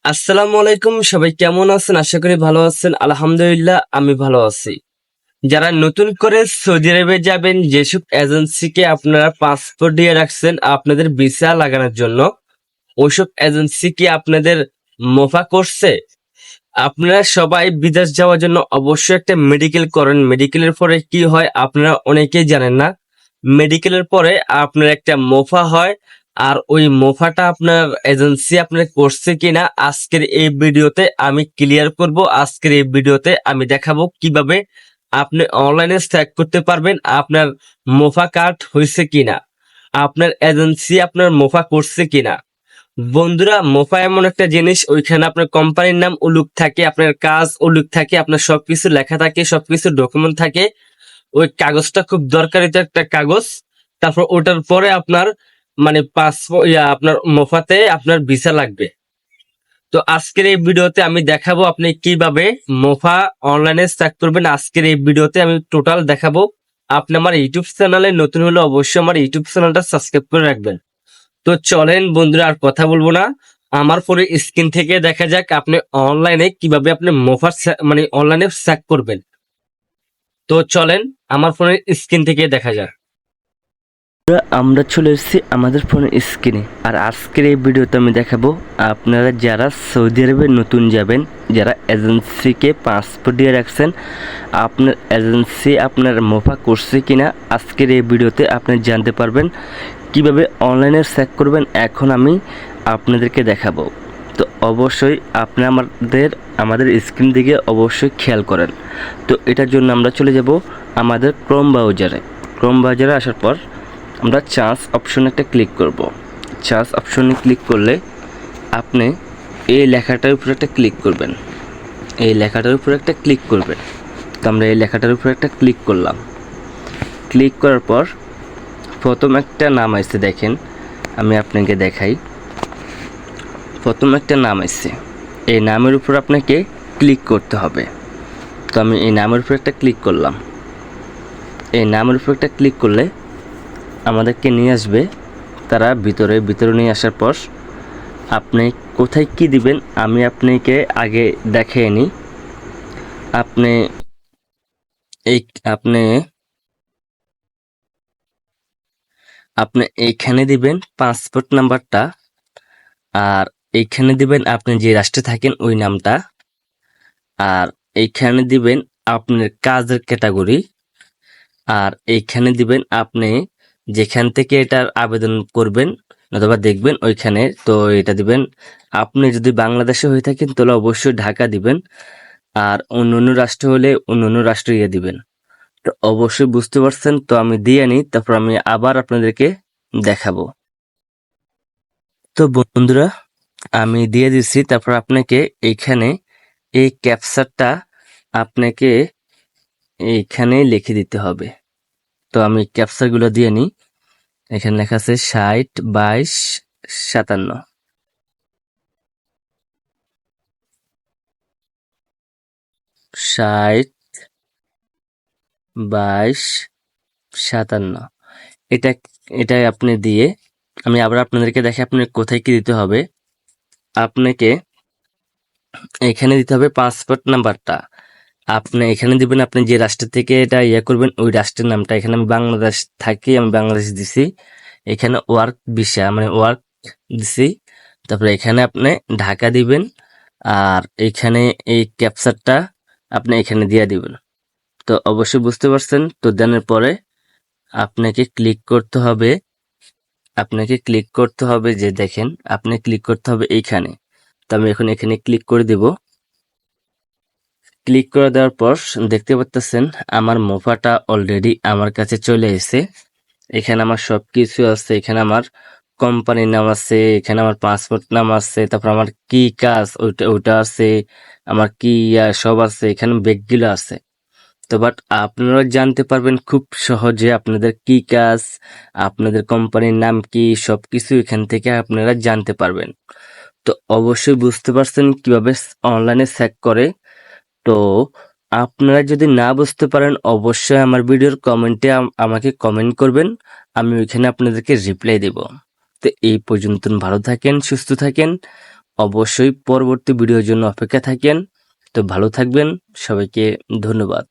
আসসালামু আলাইকুম, সবাই কেমন আছেন? আশা করি ভালো আছেন। আলহামদুলিল্লাহ আমি ভালো আছি। যারা নতুন করে সৌদি আরবে যাবেন, যেসব এজেন্সিকে আপনারা পাসপোর্ট দিয়ে রাখছেন আপনাদের ভিসা লাগানোর জন্য, ওইসব এজেন্সি কি আপনাদের মোফা করছে? আপনারা সবাই বিদেশ যাওয়ার জন্য অবশ্যই একটা মেডিকেল করেন। মেডিকেলের পরে কি হয় আপনারা অনেকেই জানেন না। মেডিকেলের পরে আপনার একটা মোফা হয়, আর ওই মোফাটা আপনার এজেন্সি আপনার করছে কিনা আজকের এই ভিডিওতে আমি ক্লিয়ার করব। আজকের এই ভিডিওতে আমি দেখাবো কিভাবে আপনি অনলাইনে চেক করতে পারবেন আপনার মোফা কার্ড হয়েছে কিনা, আপনার এজেন্সি আপনার মোফা করছে কিনা। বন্ধুরা, মোফা এমন একটা জিনিস, ওইখানে আপনার কোম্পানির নাম উল্লেখ থাকে, আপনার কাজ উল্লেখ থাকে, আপনার সবকিছু লেখা থাকে, সবকিছু ডকুমেন্ট থাকে। ওই কাগজটা খুব দরকারি তো একটা কাগজ। তারপর ওটার পরে আপনার মানে পাসপোর্ট আপনার মোফাতে আপনার ভিসা লাগবে। তো আজকের এই ভিডিওতে আমি দেখাবো আপনি কিভাবে মোফা অনলাইনে চেক করবেন। আজকের এই ভিডিওতে আমি টোটাল দেখাবো। আপনি আমার ইউটিউব চ্যানেলে নতুন হলে অবশ্যই আমার ইউটিউব চ্যানেলটা সাবস্ক্রাইব করে রাখবেন। তো চলেন বন্ধুরা, আর কথা বলবো না। আমার ফোনের স্ক্রিন থেকে দেখা যাক আপনি অনলাইনে কিভাবে আপনি মোফা মানে অনলাইনে চেক করবেন। তো চলেন আমার ফোনের স্ক্রিন থেকে দেখা যাক। আমরা চলে এসেছি আমাদের ফোনের স্ক্রিনে। আর আজকের এই ভিডিওতে আমি দেখাবো আপনারা যারা সৌদি আরবে নতুন যাবেন, যারা এজেন্সিকে পাসপোর্ট দিয়ে রাখছেন, আপনার এজেন্সি আপনার মোফা করছে কিনা আজকের এই ভিডিওতে আপনি জানতে পারবেন। কিভাবে অনলাইনে চেক করবেন এখন আমি আপনাদেরকে দেখাবো। তো অবশ্যই আপনি আমাদের স্ক্রিন দিকে অবশ্যই খেয়াল করেন। তো এটার জন্য আমরা চলে যাব আমাদের ক্রোম ব্রাউজারে আসার পর আমরা চার্জ অপশনে একটা ক্লিক করব। চার্জ অপশনে ক্লিক করলে আপনি এই লেখাটার উপরে একটা ক্লিক করবেন। এই লেখাটার উপরে একটা ক্লিক করবেন। তো আমরা এই লেখাটার উপরে একটা ক্লিক করলাম। ক্লিক করার পর প্রথম একটা নাম আসছে, দেখেন আমি আপনাকে দেখাই। প্রথম একটা নাম আসছে, এই নামের উপর আপনাকে ক্লিক করতে হবে। তো আমি এই নামের উপর একটা ক্লিক করলাম। এই নামের উপর একটা ক্লিক করলে আমাদেরকে নিয়ে আসবে তারা ভিতরে নিয়ে আসার পর আপনি কোথায় কি দিবেন আমি আপনাকে আগে দেখিয়ে নিই। আপনি এই আপনি আপনি এইখানে দিবেন পাসপোর্ট নাম্বারটা, আর এইখানে দিবেন আপনি যে রাষ্ট্রে থাকেন ওই নামটা, আর এইখানে দিবেন আপনার কাজের ক্যাটাগরি, আর এইখানে দিবেন আপনি যেখান থেকে এটার আবেদন করবেন অথবা দেখবেন ওইখানে। তো এটা দিবেন। আপনি যদি বাংলাদেশে হয়ে থাকেন তাহলে অবশ্যই ঢাকা দিবেন, আর অন্য রাষ্ট্র হলে অন্য রাষ্ট্রে দিবেন। তো অবশ্যই বুঝতে পারছেন। তো আমি দিয়ে নিই, তারপর আমি আবার আপনাদেরকে দেখাবো। তো বন্ধুরা, আমি দিয়ে দিচ্ছি। তারপর আপনাকে এইখানে এই ক্যাপচারটা আপনাকে এইখানে লিখে দিতে হবে। তো আমি ক্যাপচারগুলো দিয়ে নিই। এখানে লেখা আছে 60 22 57, 60 22 57। এটা এটাই আপনি দিয়ে আমি আবার আপনাদেরকে দেখে আপনি কোথায় কি দিতে হবে। আপনাকে এখানে দিতে হবে পাসপোর্ট নাম্বারটা। আপনি এখানে দিবেন আপনি যে রাষ্ট্র থেকে এটা করবেন ওই রাষ্ট্রের নামটা। এখানে আমি বাংলাদেশ থাকি, আমি বাংলাদেশ দিছি। এখানে ওয়ার্ক ভিসা মানে ওয়ার্ক দিছি। তারপরে এখানে আপনি ঢাকা দিবেন, আর এখানে এই ক্যাপচারটা আপনি এখানে দিয়ে দিবেন। তো অবশ্যই বুঝতে পারছেন। তো দেনের পরে আপনাকে ক্লিক করতে হবে। যে দেখেন আপনি ক্লিক করতে হবে এইখানে। তো আমি এখন এখানে ক্লিক করে দেব। ক্লিক করে দেওয়ার পর দেখতে পাচ্ছেন আমার মোফাটা অলরেডি আমার কাছে চলে এসেছে। এখানে আমার সবকিছু আছে। এখানে আমার কোম্পানির নাম আছে, এখানে আমার পাসপোর্ট নাম আছে, তারপর আমার কি কাজ ওইটা আছে, আমার কি সব আছে, এখানে ব্যাগগুলো আছে। তো বাট আপনারা জানতে পারবেন খুব সহজে আপনাদের কি কাজ, আপনাদের কোম্পানির নাম কি, সবকিছু এখান থেকে আপনারা জানতে পারবেন। তো অবশ্যই বুঝতে পারছেন কিভাবে অনলাইনে চেক করে। তো আপনারা যদি না বুঝতে পারেন অবশ্যই আমার ভিডিওর কমেন্টে আমাকে কমেন্ট করবেন, আমি ওইখানে আপনাদেরকে রিপ্লাই দেব। তো এই পর্যন্ত ভালো থাকেন, সুস্থ থাকেন। অবশ্যই পরবর্তী ভিডিওর জন্য অপেক্ষা থাকেন। তো ভালো থাকবেন, সবাইকে ধন্যবাদ।